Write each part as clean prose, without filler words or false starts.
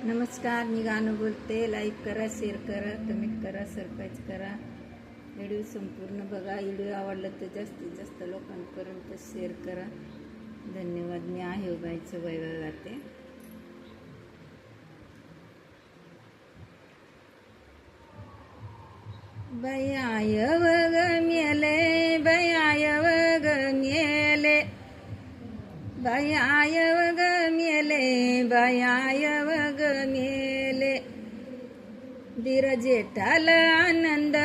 नमस्कार, मी गाणं बोलते. लाईक करा, शेअर करा, कमेंट करा, सबस्क्राईब करा. व्हिडिओ संपूर्ण बघा. व्हिडिओ आवडला तर जास्तीत जास्त लोकांपर्यंत शेअर करा. धन्यवाद. मी आहे बाईचं वैभव गाते. बाई आय वग मेले, बाई आय वग मेले, बाई आय वग मेले, बाई आय वग मेले. धीर जेठाला आनंद,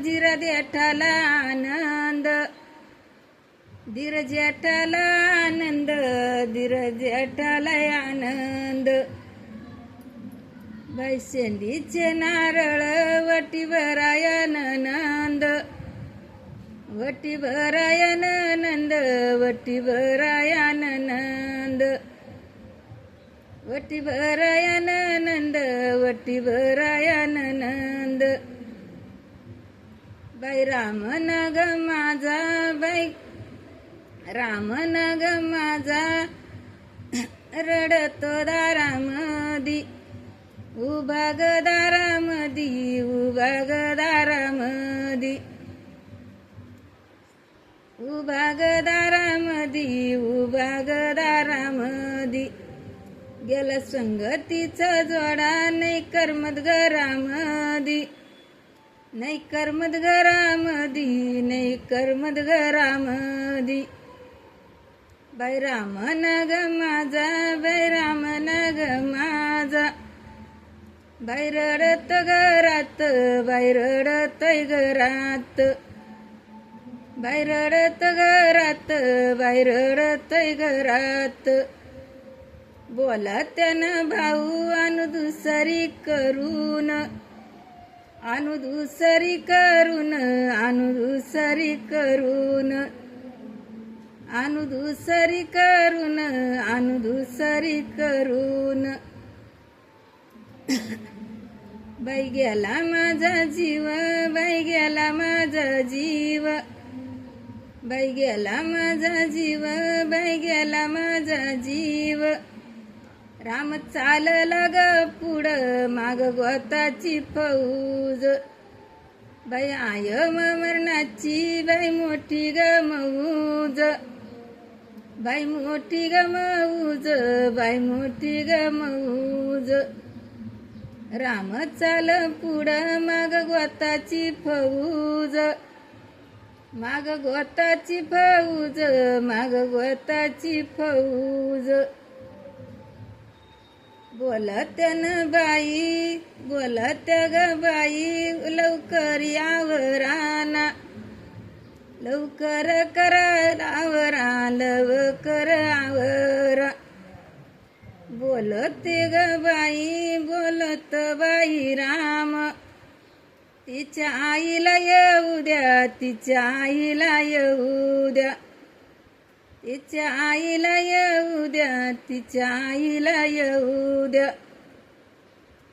धीर जेठाला आनंद, धीर जेठाला आनंद, धीर जेठाला आनंद. बाई शेंडीचे नारळ वटी भरायन नंद, वटी भरायन नंद, वटी भरायन नंद, वटी भरायन नंद, वटी भरायन नंद. बाई राम नग माझा, बाई राम नग माझा, रडतो दारामदी, उभा ग दारामदी, उभा ग दारामदी, उभा ग दारामदी, उभा ग दारामदी. गेला संगतीचा जोडा, नाही करमत घरामदी, नाही करमत घरामदी, नाही करमत घरामदी. बाई राम नग माझा, बाई राम नग माझा, बाई रडत घरात, बाई रडत घरात, बाई रडत घरात, बाई रडत घरात. बोला त्यानं भाऊ आणू दुसरी करून, आणू दुसरी करून, आणू दुसरी करून, आणू दुसरी करून, आणू दुसरी करून. बाई गेला माझा जीव, बाई गेला माझा जीव, बाई गेला माझा जीव, बाई गेला माझा जीव. राम चालला ग पुढं, माग गोताची फौज. बाई आय मरणाची, बाई मोठी ग मौज, बाई मोठी ग मौज, बाई मोठी ग मौज. राम चाल पुढं, माग गोताची फौज, माग गोताची फौज, माग गोताची फौज. बोलत न बाई, बोलत ग बाई, लवकर यावराना, लवकर करा आवरा, लवकर आवरा. बोलते ग बाई, बोलत बाई राम, तिच्या आईला येऊ द्या, तिच्या आईला येऊ द्या, तिच्या आईला येऊ द्या, तिच्या आईला येऊ द्या.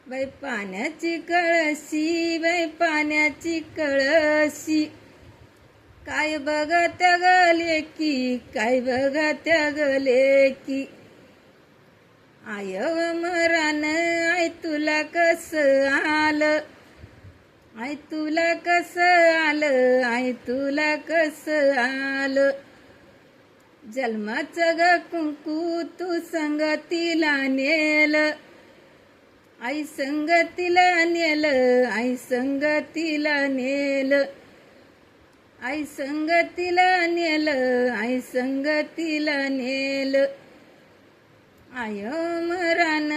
बाई पाण्याची कळशी, बाई पाण्याची कळशी, काय बघत गले की, काय बघत गले की. आय मरान, आय तुला कस आलं, आय तुला कस आलं, आय तुला कस आलं. जन्माचं ग कुंकू तू संगतीला नेल, आई संगतीला नेल, आई संगतीला नेल, आई संगतीला नेल, आई संगतीला नेल. आय मरान,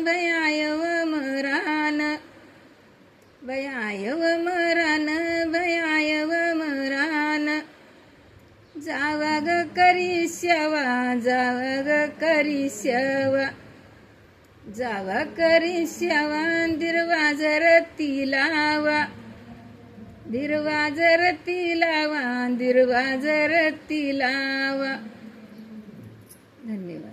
बाई आय मरान, बाई आय मरान, बाई आय मरान. जावा ग करी शेवा, जावा ग करी शेवा, जावा करी शेवा. दिरवाजर तिलावा, दिरवाजर तिलावा, दिरवाजर तिलावा. धन्यवाद.